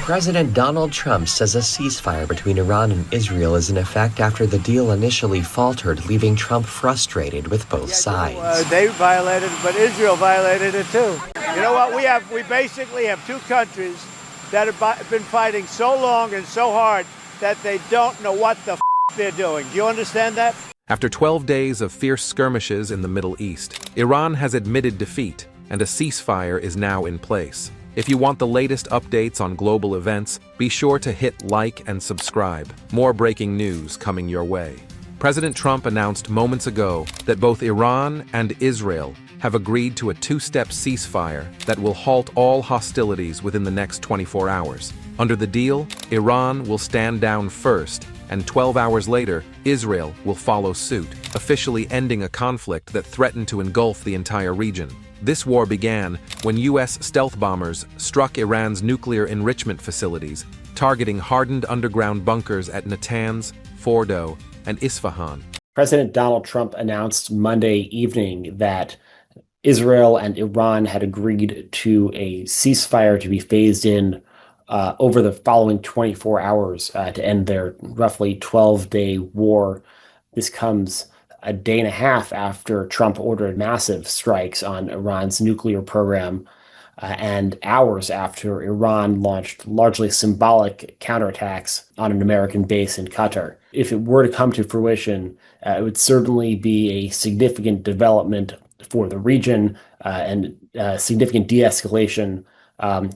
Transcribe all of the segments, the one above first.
President Donald Trump says a ceasefire between Iran and Israel is in effect after the deal initially faltered, leaving Trump frustrated with both sides. They violated it, but Israel violated it too. You know what? We basically have two countries that have been fighting so long and so hard that they don't know what the they're doing. Do you understand that? After 12 days of fierce skirmishes in the Middle East, Iran has admitted defeat, and a ceasefire is now in place. If you want the latest updates on global events, be sure to hit like and subscribe. More breaking news coming your way. President Trump announced moments ago that both Iran and Israel have agreed to a two-step ceasefire that will halt all hostilities within the next 24 hours. Under the deal, Iran will stand down first, and 12 hours later, Israel will follow suit, officially ending a conflict that threatened to engulf the entire region. This war began when U.S. stealth bombers struck Iran's nuclear enrichment facilities, targeting hardened underground bunkers at Natanz, Fordo, and Isfahan. President Donald Trump announced Monday evening that Israel and Iran had agreed to a ceasefire to be phased in over the following 24 hours to end their roughly 12-day war. This comes a day and a half after Trump ordered massive strikes on Iran's nuclear program and hours after Iran launched largely symbolic counterattacks on an American base in Qatar. If it were to come to fruition, it would certainly be a significant development for the region and significant de-escalation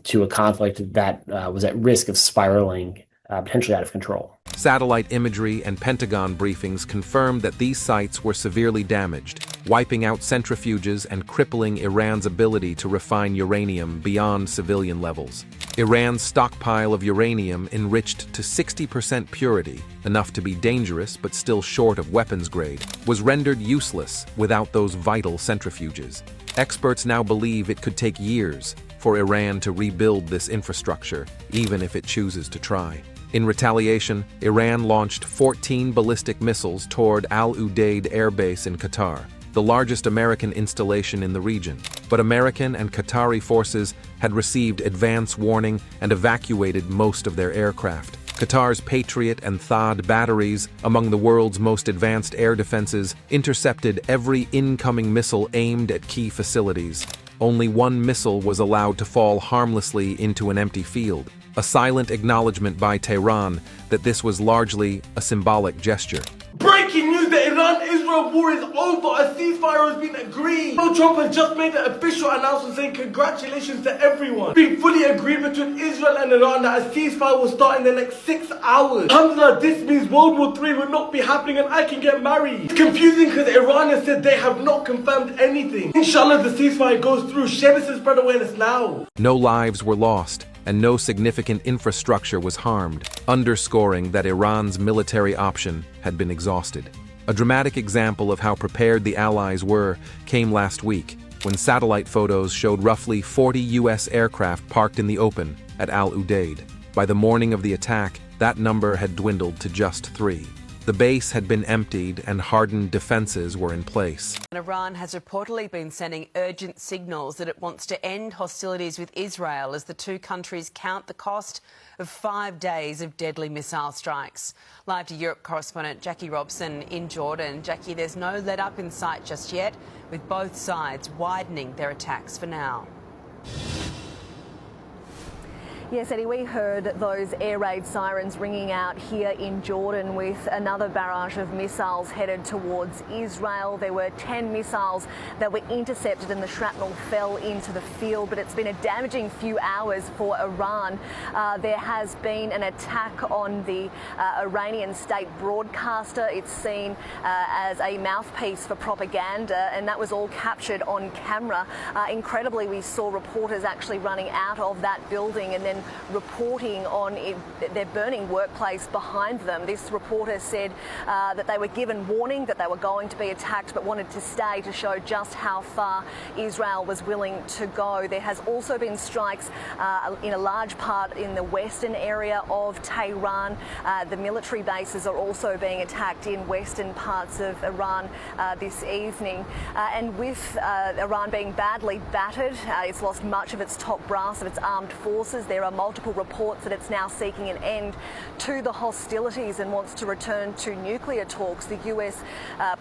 to a conflict that was at risk of spiraling potentially out of control. Satellite imagery and Pentagon briefings confirmed that these sites were severely damaged, wiping out centrifuges and crippling Iran's ability to refine uranium beyond civilian levels. Iran's stockpile of uranium enriched to 60% purity, enough to be dangerous but still short of weapons grade, was rendered useless without those vital centrifuges. Experts now believe it could take years for Iran to rebuild this infrastructure, even if it chooses to try. In retaliation, Iran launched 14 ballistic missiles toward Al Udeid Air Base in Qatar, the largest American installation in the region. But American and Qatari forces had received advance warning and evacuated most of their aircraft. Qatar's Patriot and THAAD batteries, among the world's most advanced air defenses, intercepted every incoming missile aimed at key facilities. Only one missile was allowed to fall harmlessly into an empty field, a silent acknowledgement by Tehran that this was largely a symbolic gesture. Breaking news: the Iran-Israel war is over. A ceasefire has been agreed. Donald Trump has just made an official announcement saying congratulations to everyone. It's been fully agreed between Israel and Iran that a ceasefire will start in the next 6 hours. Alhamdulillah, this means World War III will not be happening and I can get married. It's confusing because Iran has said they have not confirmed anything. Inshallah, the ceasefire goes through. Share this and spread awareness now. No lives were lost, and no significant infrastructure was harmed, underscoring that Iran's military option had been exhausted. A dramatic example of how prepared the Allies were came last week, when satellite photos showed roughly 40 U.S. aircraft parked in the open at Al Udeid. By the morning of the attack, that number had dwindled to just 3. The base had been emptied and hardened defenses were in place. Iran has reportedly been sending urgent signals that it wants to end hostilities with Israel as the two countries count the cost of 5 days of deadly missile strikes. Live to Europe correspondent Jackie Robson in Jordan. Jackie, there's no let-up in sight just yet, with both sides widening their attacks for now. Yes, Eddie, we heard those air raid sirens ringing out here in Jordan with another barrage of missiles headed towards Israel. There were 10 missiles that were intercepted and the shrapnel fell into the field, but it's been a damaging few hours for Iran. There has been an attack on the Iranian state broadcaster. It's seen as a mouthpiece for propaganda, and that was all captured on camera. Incredibly, we saw reporters actually running out of that building and then reporting on their burning workplace behind them. This reporter said that they were given warning that they were going to be attacked but wanted to stay to show just how far Israel was willing to go. There has also been strikes in a large part in the western area of Tehran. The military bases are also being attacked in western parts of Iran this evening. And with Iran being badly battered, it's lost much of its top brass of its armed forces. There are multiple reports that it's now seeking an end to the hostilities and wants to return to nuclear talks. The US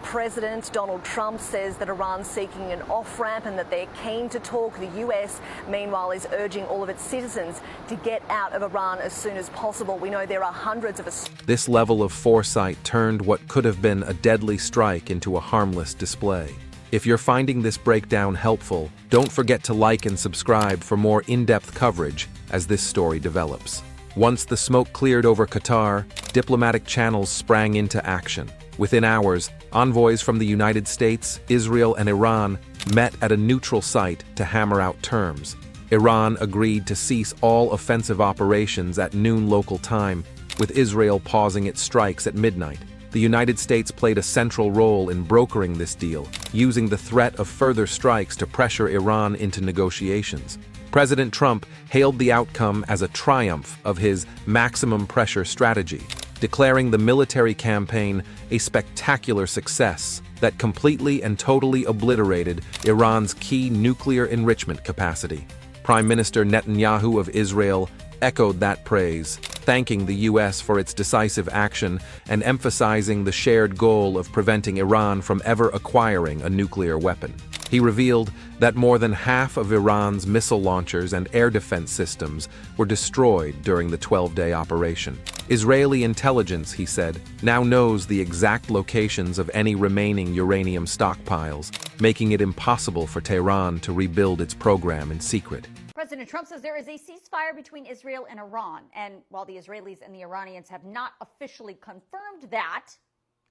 President Donald Trump says that Iran's seeking an off-ramp and that they're keen to talk. The US, meanwhile, is urging all of its citizens to get out of Iran as soon as possible. We know there are hundreds of This level of foresight turned what could have been a deadly strike into a harmless display. If you're finding this breakdown helpful, don't forget to like and subscribe for more in-depth coverage as this story develops. Once the smoke cleared over Qatar, diplomatic channels sprang into action. Within hours, envoys from the United States, Israel, and Iran met at a neutral site to hammer out terms. Iran agreed to cease all offensive operations at noon local time, with Israel pausing its strikes at midnight. The United States played a central role in brokering this deal, using the threat of further strikes to pressure Iran into negotiations. President Trump hailed the outcome as a triumph of his maximum pressure strategy, declaring the military campaign a spectacular success that completely and totally obliterated Iran's key nuclear enrichment capacity. Prime Minister Netanyahu of Israel echoed that praise, thanking the U.S. for its decisive action and emphasizing the shared goal of preventing Iran from ever acquiring a nuclear weapon. He revealed that more than half of Iran's missile launchers and air defense systems were destroyed during the 12-day operation. Israeli intelligence, he said, now knows the exact locations of any remaining uranium stockpiles, making it impossible for Tehran to rebuild its program in secret. President Trump says there is a ceasefire between Israel and Iran. And while the Israelis and the Iranians have not officially confirmed that,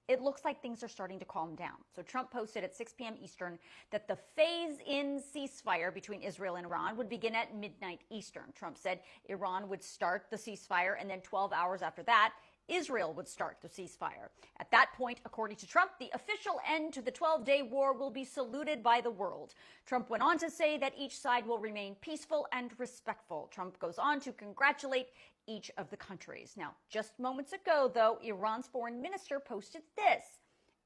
it looks like things are starting to calm down. So Trump posted at 6 p.m. Eastern that the phase-in ceasefire between Israel and Iran would begin at midnight Eastern. Trump said Iran would start the ceasefire, and then 12 hours after that, Israel would start the ceasefire. At that point, according to Trump, the official end to the 12-day war will be saluted by the world. Trump went on to say that each side will remain peaceful and respectful. Trump goes on to congratulate each of the countries. Now, just moments ago, though, Iran's foreign minister posted this.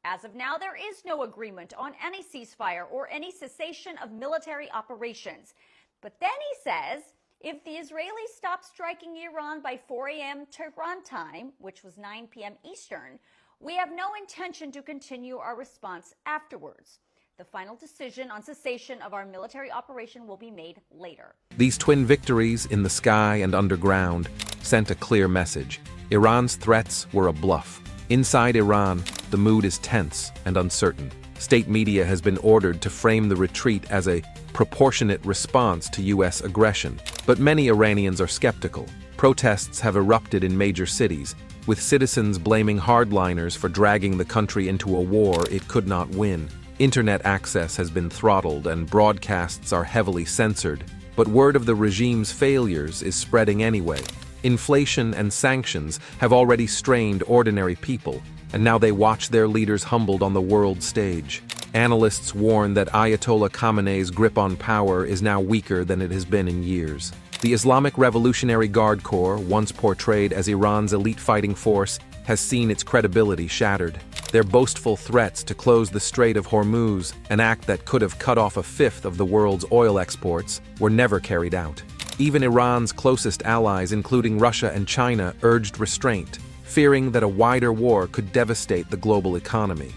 As of now, there is no agreement on any ceasefire or any cessation of military operations. But then he says, if the Israelis stop striking Iran by 4 a.m. Tehran time, which was 9 p.m. Eastern, we have no intention to continue our response afterwards. The final decision on cessation of our military operation will be made later. These twin victories in the sky and underground sent a clear message. Iran's threats were a bluff. Inside Iran, the mood is tense and uncertain. State media has been ordered to frame the retreat as a proportionate response to U.S. aggression. But many Iranians are skeptical. Protests have erupted in major cities, with citizens blaming hardliners for dragging the country into a war it could not win. Internet access has been throttled and broadcasts are heavily censored. But word of the regime's failures is spreading anyway. Inflation and sanctions have already strained ordinary people, and now they watch their leaders humbled on the world stage. Analysts warn that Ayatollah Khamenei's grip on power is now weaker than it has been in years. The Islamic Revolutionary Guard Corps, once portrayed as Iran's elite fighting force, has seen its credibility shattered. Their boastful threats to close the Strait of Hormuz, an act that could have cut off a fifth of the world's oil exports, were never carried out. Even Iran's closest allies, including Russia and China, urged restraint, fearing that a wider war could devastate the global economy.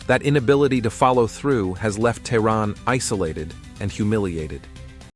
That inability to follow through has left Tehran isolated and humiliated.